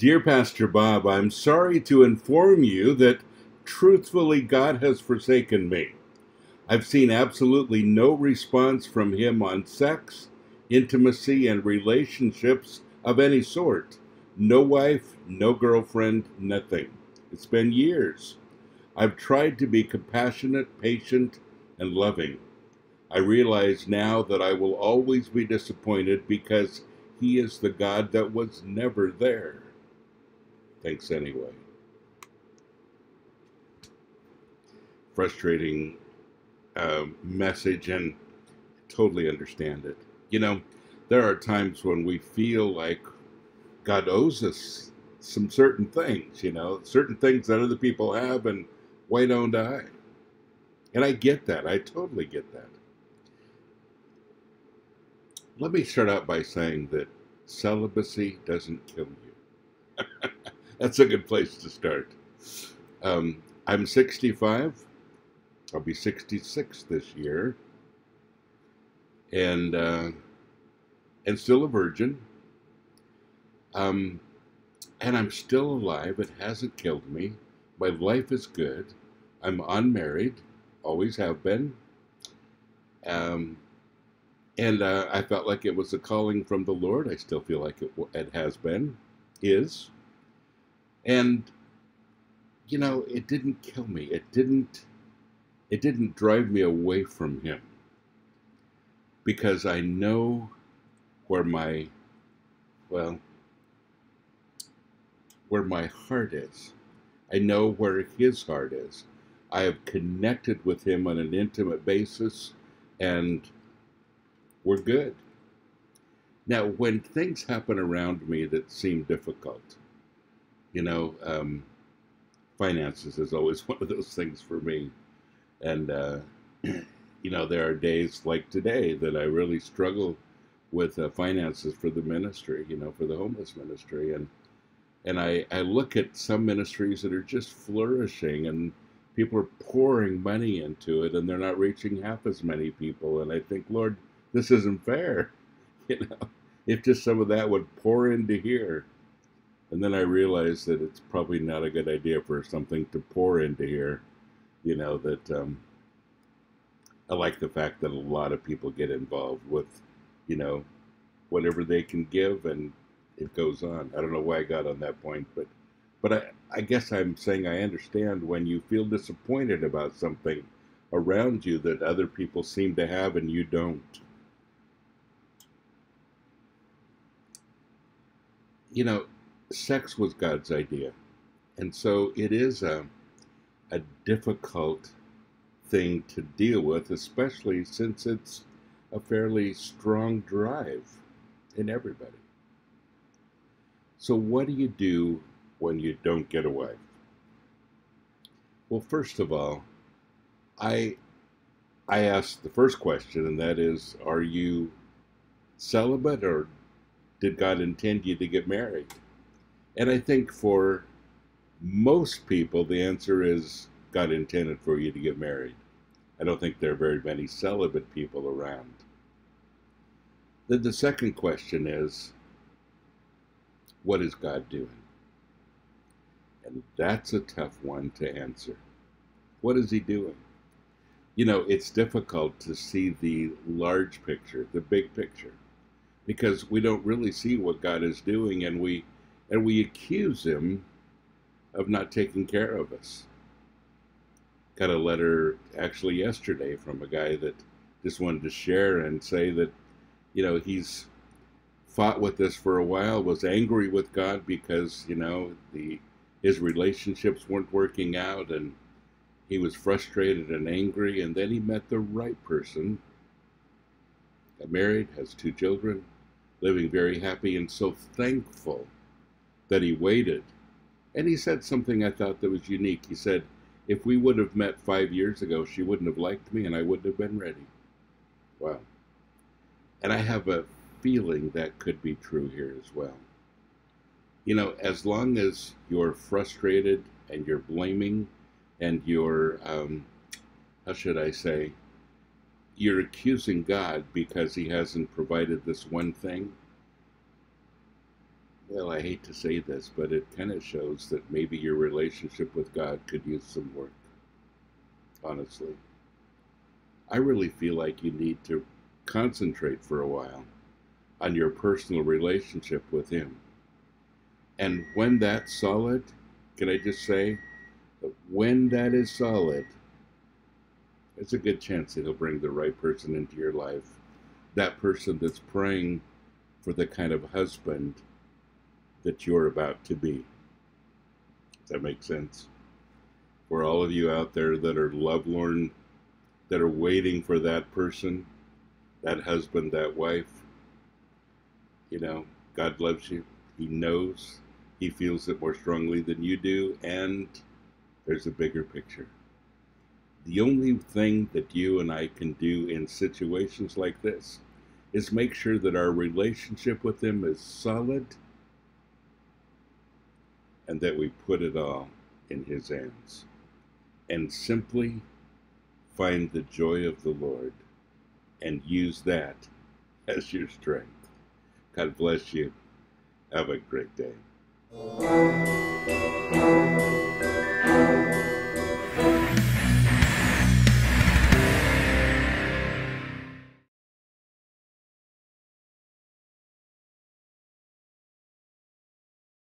Dear Pastor Bob, I'm sorry to inform you that truthfully God has forsaken me. I've seen absolutely no response from him on sex, intimacy, and relationships of any sort. No wife, no girlfriend, nothing. It's been years. I've tried to be compassionate, patient, and loving. I realize now that I will always be disappointed because he is the God that was never there. Thanks anyway. Frustrating message, and totally understand it. You know, there are times when we feel like God owes us some certain things, certain things that other people have, and why don't I? And I get that. I totally get that. Let me start out by saying that celibacy doesn't kill you. That's a good place to start. I'm 65. I'll be 66 this year, and still a virgin. And I'm still alive. It hasn't killed me. My life is good. I'm unmarried, always have been. And I felt like it was a calling from the Lord. I still feel like it has been, is. And, it didn't kill me. It didn't drive me away from him. Because I know where my heart is. I know where his heart is. I have connected with him on an intimate basis, and we're good. Now, when things happen around me that seem difficult, finances is always one of those things for me. And, there are days like today that I really struggle with finances for the ministry, for the homeless ministry. And I look at some ministries that are just flourishing, and people are pouring money into it, and they're not reaching half as many people. And I think, Lord, this isn't fair. If just some of that would pour into here. And then I realized that it's probably not a good idea for something to pour into here. That I like the fact that a lot of people get involved with, whatever they can give, and it goes on. I don't know why I got on that point, but I guess I'm saying I understand when you feel disappointed about something around you that other people seem to have and you don't. Sex was God's idea. And so it is a difficult thing to deal with, especially since it's a fairly strong drive in everybody. So what do you do when you don't get a wife? Well, first of all, I asked the first question, and that is, are you celibate, or did God intend you to get married? And I think for most people, the answer is God intended for you to get married. I don't think there are very many celibate people around. Then the second question is, what is God doing? And that's a tough one to answer. What is he doing? It's difficult to see the large picture, the big picture, because we don't really see what God is doing, and we accuse him of not taking care of us. Got a letter actually yesterday from a guy that just wanted to share and say that, he's fought with this for a while, was angry with God because, his relationships weren't working out, and he was frustrated and angry, and then he met the right person, got married, has 2 children, living very happy, and so thankful that he waited. And he said something I thought that was unique. He said, if we would have met 5 years ago, she wouldn't have liked me, and I wouldn't have been ready. Wow. And I have a feeling that could be true here as well. As long as you're frustrated and you're blaming and you're, how should I say, you're accusing God because he hasn't provided this one thing, Well, I hate to say this, but it kind of shows that maybe your relationship with God could use some work, honestly. I really feel like you need to concentrate for a while on your personal relationship with Him. And when that's solid, can I just say, that when that is solid, there's a good chance that He'll bring the right person into your life. That person that's praying for the kind of husband that you're about to be. Does that make sense? For all of you out there that are lovelorn, that are waiting for that person, that husband, that wife, you know, God loves you. He knows. He feels it more strongly than you do. And there's a bigger picture. The only thing that you and I can do in situations like this is make sure that our relationship with Him is solid and that we put it all in His hands. And simply find the joy of the Lord and use that as your strength. God bless you. Have a great day.